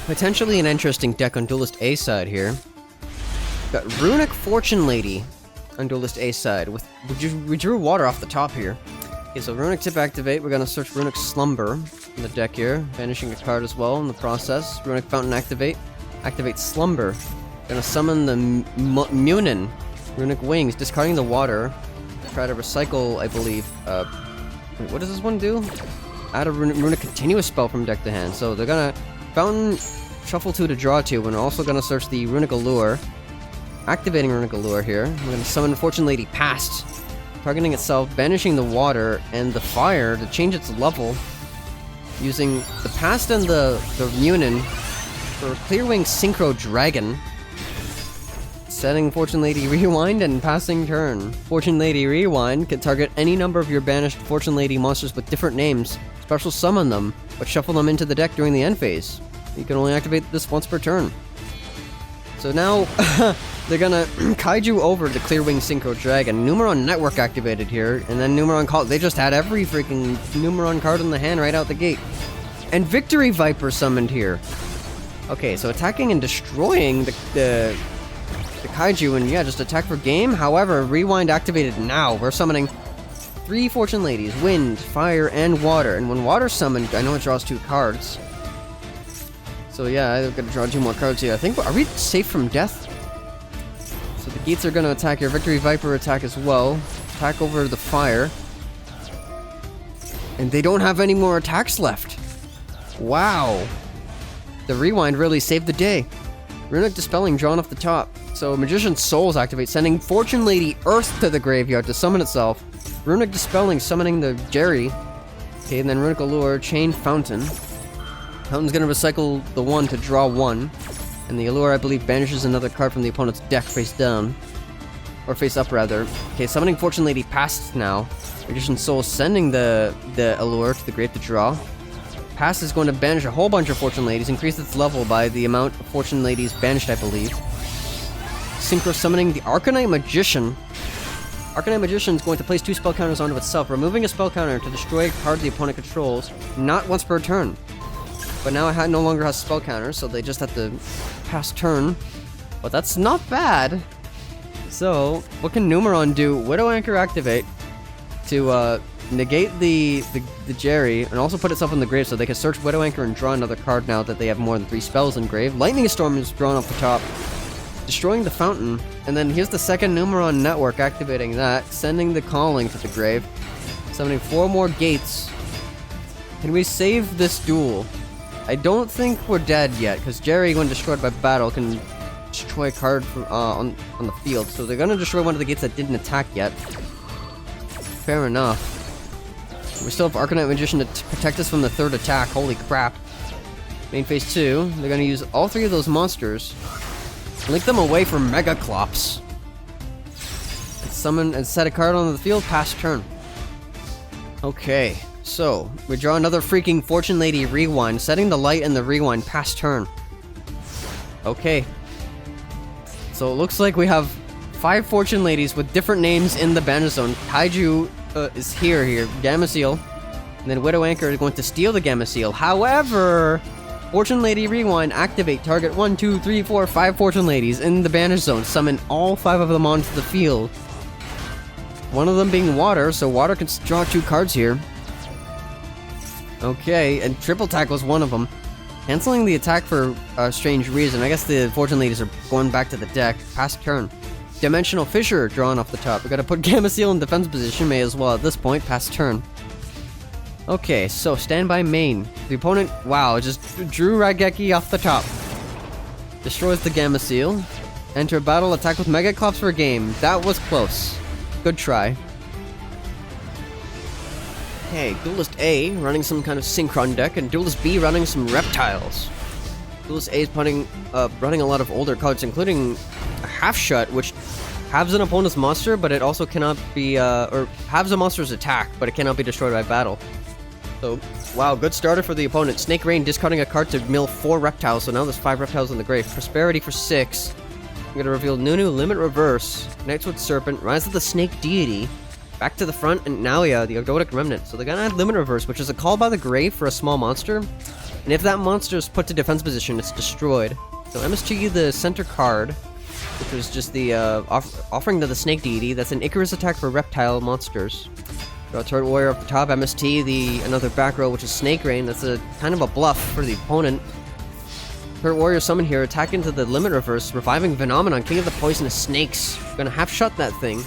Potentially an interesting deck on Duelist A side here. Got Runick Fortune Lady on Duelist A side. We drew water off the top here. Okay, so Runick Tip activate. We're gonna search Runick Slumber in the deck here, banishing a card as well in the process. Runick Fountain activate. Activate Slumber. Gonna summon the Munin. Runick Wings, discarding the water. Try to recycle, I believe. Wait, what does this one do? Add a Runick Continuous spell from deck to hand. So they're gonna Fountain, Shuffle 2 to draw 2, and we're also gonna search the Runick Allure. Activating Runick Allure here. We're gonna summon Fortune Lady Past. Targeting itself, banishing the water and the fire to change its level. Using the Past and the Munin for Clearwing Synchro Dragon. Setting Fortune Lady Rewind and passing turn. Fortune Lady Rewind can target any number of your banished Fortune Lady monsters with different names. Special summon them, but shuffle them into the deck during the end phase. You can only activate this once per turn. So now, they're gonna Kaiju over the Clearwing Synchro Dragon. Numeron Network activated here, and then Numeron call. They just had every freaking Numeron card in the hand right out the gate. And Victory Viper summoned here. Okay, so attacking and destroying the Kaiju, and yeah, just attack for game. However, Rewind activated now. We're summoning 3 Fortune Ladies, Wind, Fire, and Water. And when Water's summoned, I know it draws 2 cards. So yeah, I'm gonna draw 2 more cards here. I think, are we safe from death? So the gates are gonna attack here. Victory Viper attack as well. Attack over the fire. And they don't have any more attacks left. Wow. The Rewind really saved the day. Runick Dispelling drawn off the top. So Magician's Souls activate, sending Fortune Lady Earth to the graveyard to summon itself. Runick Dispelling summoning the Jerry. Okay, and then Runick Allure, Chain Fountain. Fountain's gonna recycle the 1 to draw 1. And the Allure, I believe, banishes another card from the opponent's deck face down. Or face up, rather. Okay, summoning Fortune Lady Past now. Magician's Soul sending the Allure to the grave to draw. Past is going to banish a whole bunch of Fortune Ladies, increase its level by the amount of Fortune Ladies banished, I believe. Synchro summoning the Arcanite Magician. Arcanite Magician is going to place 2 spell counters onto itself, removing a spell counter to destroy a card the opponent controls, not once per turn. But now it no longer has spell counters, so they just have to pass turn. But that's not bad. So, what can Numeron do? Widow Anchor activate to negate the Jerry, and also put itself in the grave so they can search Widow Anchor and draw another card now that they have more than 3 spells in grave. Lightning Storm is drawn off the top, destroying the fountain. And then here's the second Numeron Network activating that, sending the Calling to the grave, summoning 4 more gates. Can we save this duel? I don't think we're dead yet, because Jerry, when destroyed by battle, can destroy a card from, on the field. So they're gonna destroy one of the gates that didn't attack yet. Fair enough. We still have Arcanite Magician to protect us from the 3rd attack. Holy crap. Main phase 2, they're gonna use all 3 of those monsters, link them away from Mega Clops, and summon and set a card on the field, pass turn. Okay, so we draw another freaking Fortune Lady Rewind, setting the light and the Rewind, pass turn. Okay. So it looks like we have 5 Fortune Ladies with different names in the banish zone. Kaiju is here, Gameciel. And then Widow Anchor is going to steal the Gameciel. However, Fortune Lady Rewind, activate, target 1, 2, 3, 4, 5 Fortune Ladies in the banish zone. Summon all 5 of them onto the field. One of them being Water, so Water can draw 2 cards here. Okay, and Triple Attack was one of them. Canceling the attack for a strange reason. I guess the Fortune Ladies are going back to the deck. Pass turn. Dimensional Fissure drawn off the top. We gotta put Gameciel in defense position, may as well at this point. Pass turn. Okay, so standby main. The opponent, wow, just drew Raigeki off the top. Destroys the Gameciel. Enter battle, attack with Mega Clops for game. That was close. Good try. Okay, Duelist A running some kind of Synchron deck, and Duelist B running some Reptiles. Duelist A is running a lot of older cards, including a Half Shut, which halves an opponent's monster, but it also cannot be, or halves a monster's attack, but it cannot be destroyed by battle. So, wow, good starter for the opponent. Snake Rain discarding a card to mill 4 Reptiles, so now there's 5 Reptiles in the grave. Prosperity for 6. I'm gonna reveal Nunu, Limit Reverse, Nightswood Serpent, Rise of the Snake Deity, back to the front, and now, yeah, the Odie Remnant. So they're gonna add Limit Reverse, which is a call by the grave for a small monster. And if that monster is put to defense position, it's destroyed. So MST the center card, which was just the offering to the snake deity. That's an Icarus attack for reptile monsters. Draw Turret Warrior up the top, MST another back row, which is Snake Rain. That's a kind of a bluff for the opponent. Turret Warrior summon here, attack into the Limit Reverse, reviving Phenomenon, King of the Poisonous Snakes. Gonna half-shot that thing,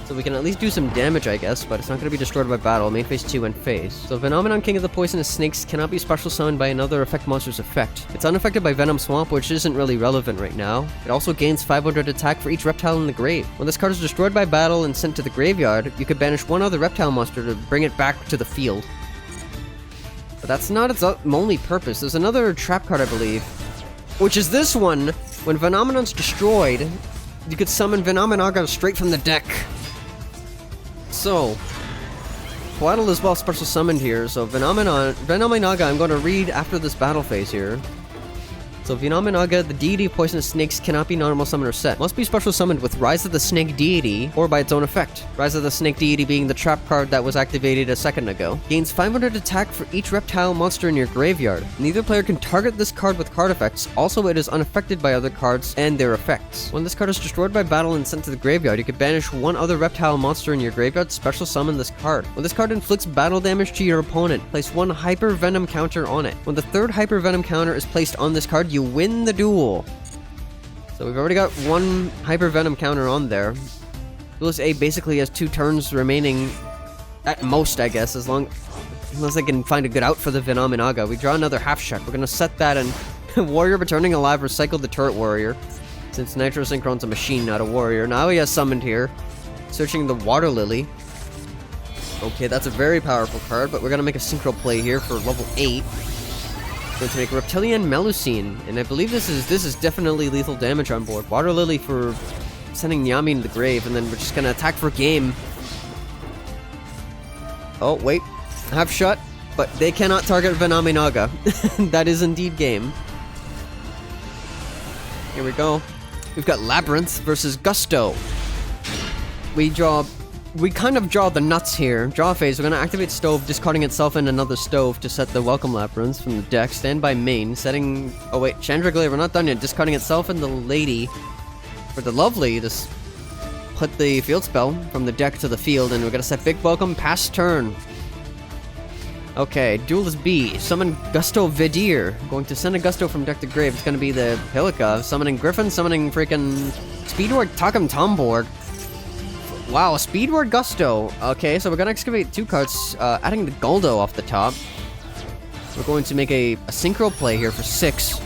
so we can at least do some damage, I guess, but it's not gonna be destroyed by battle. Main phase 2 and phase. So Phenomenon, King of the Poisonous Snakes cannot be special summoned by another effect monster's effect. It's unaffected by Venom Swamp, which isn't really relevant right now. It also gains 500 attack for each reptile in the grave. When this card is destroyed by battle and sent to the graveyard, you could banish one other reptile monster to bring it back to the field. But that's not its only purpose. There's another trap card, I believe, which is this one. When Phenomenon's destroyed, you could summon Phenomenaga straight from the deck. So, Twaddle is well special summoned here, so Phenomenaga I'm going to read after this battle phase here. So Phenomenaga, the deity of poisonous snakes, cannot be normal summoned or set. Must be special summoned with Rise of the Snake Deity, or by its own effect. Rise of the Snake Deity being the trap card that was activated a second ago. Gains 500 attack for each reptile monster in your graveyard. Neither player can target this card with card effects, also it is unaffected by other cards and their effects. When this card is destroyed by battle and sent to the graveyard, you can banish one other reptile monster in your graveyard, special summon this card. When this card inflicts battle damage to your opponent, place one Hyper Venom counter on it. When the third Hyper Venom counter is placed on this card, you win the duel. So we've already got one Hyper Venom counter on there. Duelist A basically has 2 turns remaining at most, I guess, unless they can find a good out for the Phenomenaga. We draw another half shot. We're gonna set that, and Warrior Returning Alive recycled the Turret Warrior, since Nitro Synchron's a machine, not a warrior. Now he has summoned here, searching the Water Lily. Okay, that's a very powerful card, but we're gonna make a synchro play here for level 8. Going to make Reptilian Melusine, and I believe this is definitely lethal damage on board. Water Lily for sending Nyami into the grave, and then we're just gonna attack for game. Oh, wait. Half shot, but they cannot target Phenomenaga. That is indeed game. Here we go. We've got Labrynth versus Gusto. We kind of draw the nuts here. Draw phase, we're gonna activate Stove, discarding itself and another Stove to set the Welcome Labyrinth from the deck. Standby main, setting... Oh wait, Chandraglaive, we're not done yet. Discarding itself and the Lady, for the Lovely, to put the field spell from the deck to the field, and we're gonna set Big Welcome past turn. Okay, Duelist B, summon Gusto Vidir. Going to send a Gusto from deck to grave. It's gonna be the Pilica, summoning Griffin, summoning freaking Speedward Takam Tomborg. Wow, Speedward Gusto. Okay, so we're gonna excavate 2 cards, adding the Goldo off the top. We're going to make a synchro play here for 6.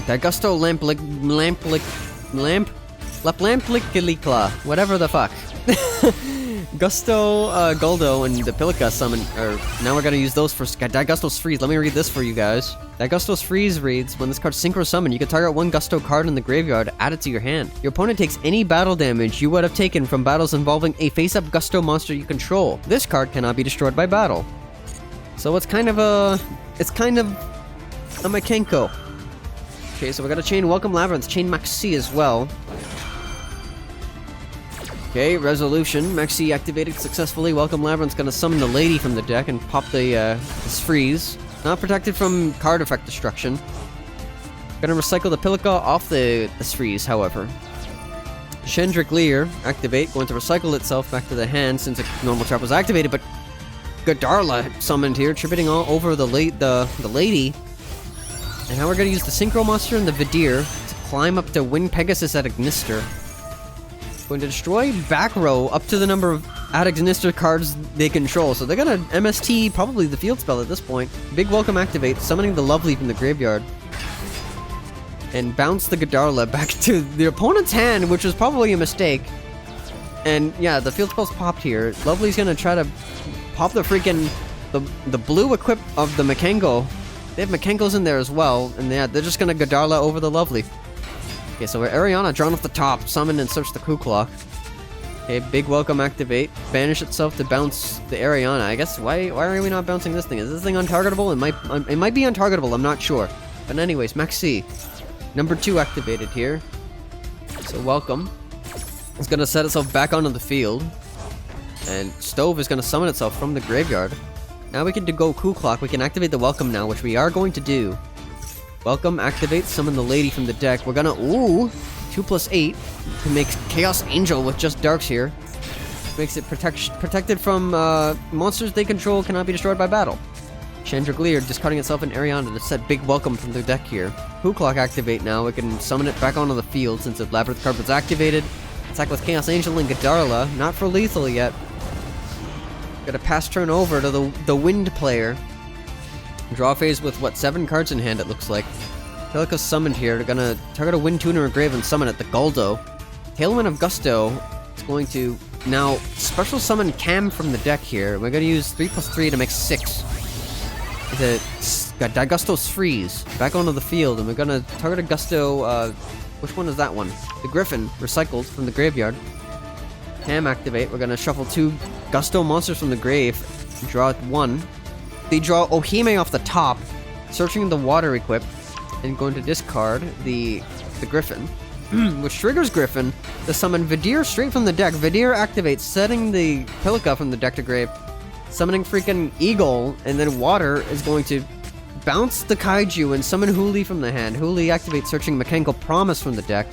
That Gusto Lampliklikla, whatever the fuck. Gusto, Goldo, and the Pilica summon, now we're gonna use those for Gusto's Freeze. Let me read this for you guys. Gusto's Freeze reads, when this card's synchro summoned, you can target one Gusto card in the graveyard, add it to your hand. Your opponent takes any battle damage you would have taken from battles involving a face-up Gusto monster you control. This card cannot be destroyed by battle. So it's kind of a Makenko. Okay, so we're gonna chain Welcome Labyrinth, chain Maxi as well. Okay, Resolution. Maxi activated successfully. Welcome Labyrinth's gonna summon the Lady from the deck and pop the Freeze. Not protected from card effect destruction. Gonna recycle the Pilica off the Freeze, however. Chandraglaive activate, going to recycle itself back to the hand since a normal trap was activated, but Gandora summoned here, tributing all over the Lady. And now we're gonna use the Synchro Monster and the Vidir to climb up to Wind Pegasus at Ignister. Going to destroy back row up to the number of Ad Ignister cards they control, so they're gonna MST probably the field spell at this point. Big Welcome activate, summoning the Lovely from the graveyard. And bounce the Gandora back to the opponent's hand, which was probably a mistake. And yeah, the field spell's popped here. Lovely's gonna try to pop the freaking... the blue equip of the Makengo. They have Makenkos in there as well, and yeah, they're just gonna Gandora over the Lovely. Okay, so we're Ariana drawn off the top, summon and search the Ku Clock. Okay, Big Welcome activate, banish itself to bounce the Ariana. I guess, why are we not bouncing this thing? Is this thing untargetable? It might be untargetable, I'm not sure. But anyways, Maxi. Number 2 activated here. So Welcome. It's gonna set itself back onto the field. And Stove is gonna summon itself from the graveyard. Now we can go Cool Clock. We can activate the Welcome now, which we are going to do. Welcome, activate, summon the lady from the deck. We're gonna, 2+8 to make Chaos Angel with just Darks here. Makes it protected from monsters they control cannot be destroyed by battle. Chandragleer discarding itself an Ariana to set big Welcome from their deck here. Cool Clock activate now. We can summon it back onto the field since the Labrynth card was activated. Attack with Chaos Angel and Gandora, not for lethal yet. Gotta pass turn over to the Wind player. Draw phase with, what, 7 cards in hand it looks like. Pelica's summoned here. They're gonna target a Wind Tuner or Grave and summon it, the Guldo. Tailwind of Gusto is going to now special summon Cam from the deck here. We're gonna use 3+3 to make 6. Got Gusto's Freeze back onto the field, and we're gonna target a Gusto, which one is that one? The Griffin, recycled from the graveyard. Cam activate. We're gonna shuffle 2 Gusto monsters from the grave. Draw 1. They draw Ohime off the top, searching the water equip, and going to discard the Griffin. Which triggers Griffin to summon Vidir straight from the deck. Vidir activates, setting the Pelica from the deck to grave. Summoning freaking Eagle, and then water is going to bounce the Kaiju and summon Huli from the hand. Huli activates, searching Mechanical Promise from the deck.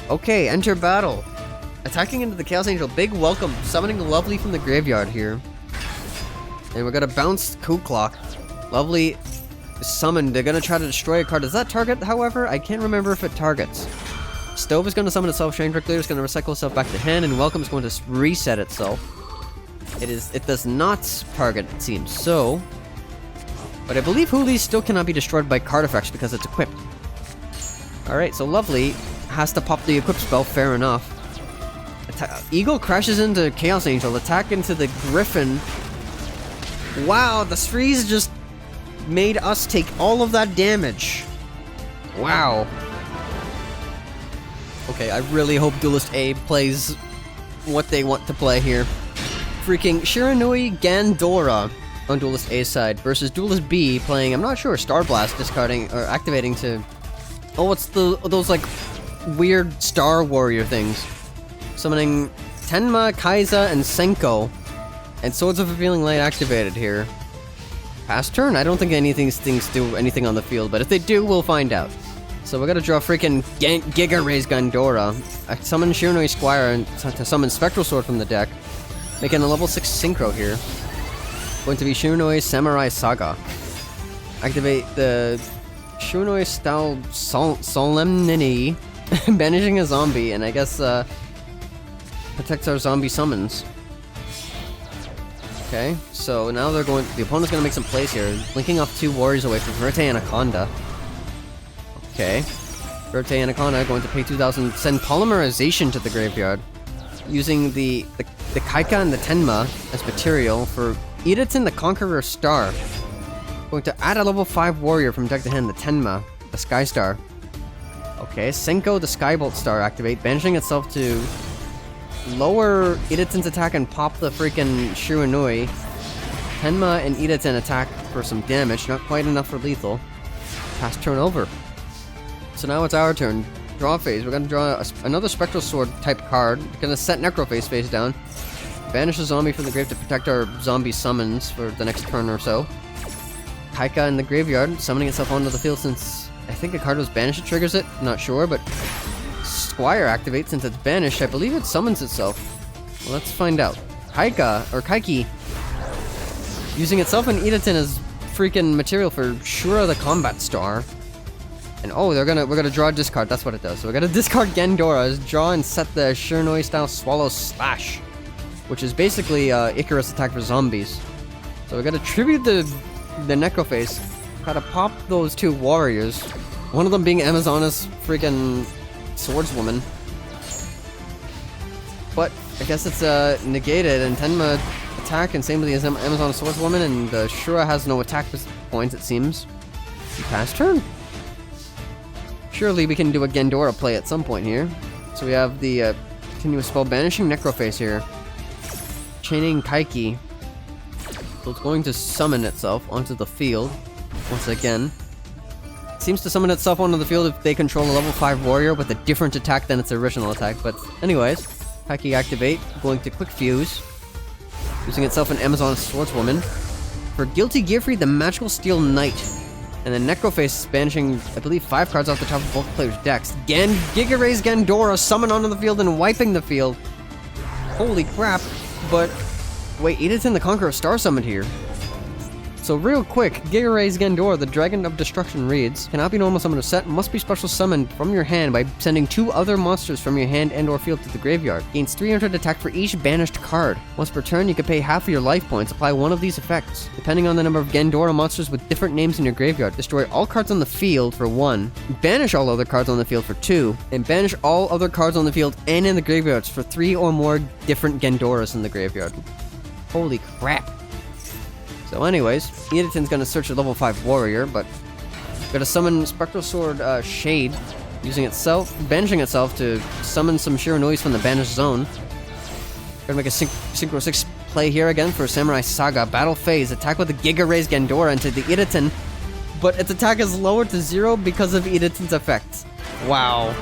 Okay, enter battle. Attacking into the Chaos Angel, big Welcome, summoning Lovely from the graveyard here. And we're gonna bounce Cool Clock. Lovely summoned. They're gonna try to destroy a card. Does that target, however? I can't remember if it targets. Stove is gonna summon itself. Chandragleer is gonna recycle itself back to hand, and Welcome is going to reset itself. It does not target, it seems. So, but I believe Huli still cannot be destroyed by card effects because it's equipped. Alright, so Lovely has to pop the equip spell, fair enough. Eagle crashes into Chaos Angel, attack into the Griffin. Wow, the freeze just made us take all of that damage. Wow. Okay, I really hope Duelist A plays what they want to play here. Freaking Shiranui Gandora on Duelist A's side versus Duelist B playing, I'm not sure, Star Blast, discarding or activating to... Oh, what's those like weird Star Warrior things? Summoning Tenma, Kaiza, and Senko. And Swords of Revealing Light activated here. Pass turn? I don't think things do anything on the field, but if they do, we'll find out. So we're gonna draw freaking Giga Raise Gandora. I summon Shiranui Squire and to summon Spectral Sword from the deck. Making a level 6 Synchro here. Going to be Shiranui Samurai Saga. Activate the Shiranui style Solemnity. Banishing a zombie, and I guess protects our zombie summons. Okay, so now the opponent's gonna make some plays here, linking off 2 warriors away from Verte Anaconda. Okay, Verte Anaconda going to pay 2,000, send Polymerization to the graveyard, using the Kaika and the Tenma as material for Editon the Conqueror Star. Going to add a level 5 warrior from deck to hand, the Tenma, the Sky Star. Okay, Senko the Skybolt Star activate, banishing itself to lower Editon's attack and pop the freaking Shiranui. Tenma and Editon attack for some damage, not quite enough for lethal. Pass turn over. So now it's our turn. Draw phase. We're gonna draw another Spectral Sword type card. We're gonna set Necrophase face down. Banish a zombie from the grave to protect our zombie summons for the next turn or so. Kaika in the graveyard, summoning itself onto the field since I think a card was banished, it triggers it. Not sure, but Squire activates since it's banished. I believe it summons itself. Well, let's find out. Kaiki, using itself and Editon as freaking material for Shura the Combat Star. And oh, we're gonna draw a discard. That's what it does. So we're gonna discard Gandora, draw and set the Shiranui style Swallow Slash, which is basically Icarus attack for zombies. So we're gonna tribute the Necrophase. Gotta pop those 2 warriors. One of them being Amazona's freaking swordswoman. But I guess it's negated, and Tenma attack, and same with the Amazon swordswoman, and Shura has no attack points, it seems. Pass turn. Surely we can do a Gandora play at some point here. So we have the continuous spell banishing Necrophase here. Chaining Kaiki. So it's going to summon itself onto the field once again. It seems to summon itself onto the field if they control a level 5 warrior with a different attack than its original attack. But anyways, Kaiki activate, going to quick fuse, using itself an Amazon swordswoman. For Guilty Gearfried, the Magical Steel Knight. And then Necroface is banishing, I believe, 5 cards off the top of both players' decks. Giga Raise Gandora, summon onto the field and wiping the field. Holy crap. But, wait, Edithon the Conqueror Star summoned here. So real quick, Giga Raise Gandora, the Dragon of Destruction reads, cannot be normal summoned or set, must be special summoned from your hand by sending 2 other monsters from your hand and or field to the graveyard. Gains 300 attack for each banished card. Once per turn, you can pay half of your life points, apply one of these effects. Depending on the number of Gandora monsters with different names in your graveyard, destroy all cards on the field for 1, banish all other cards on the field for 2, and banish all other cards on the field and in the graveyards for 3 or more different Gandoras in the graveyard. Holy crap. So anyways, Edithon's gonna search a level 5 warrior, but gotta summon Spectral Sword Shade, banishing itself to summon some Shiranuis from the banished zone. Gonna make a Synchro 6 play here again for Samurai Saga. Battle phase, attack with the Giga Raise Gandora into the Edithon, but its attack is lowered to 0 because of Edithon's effects. Wow.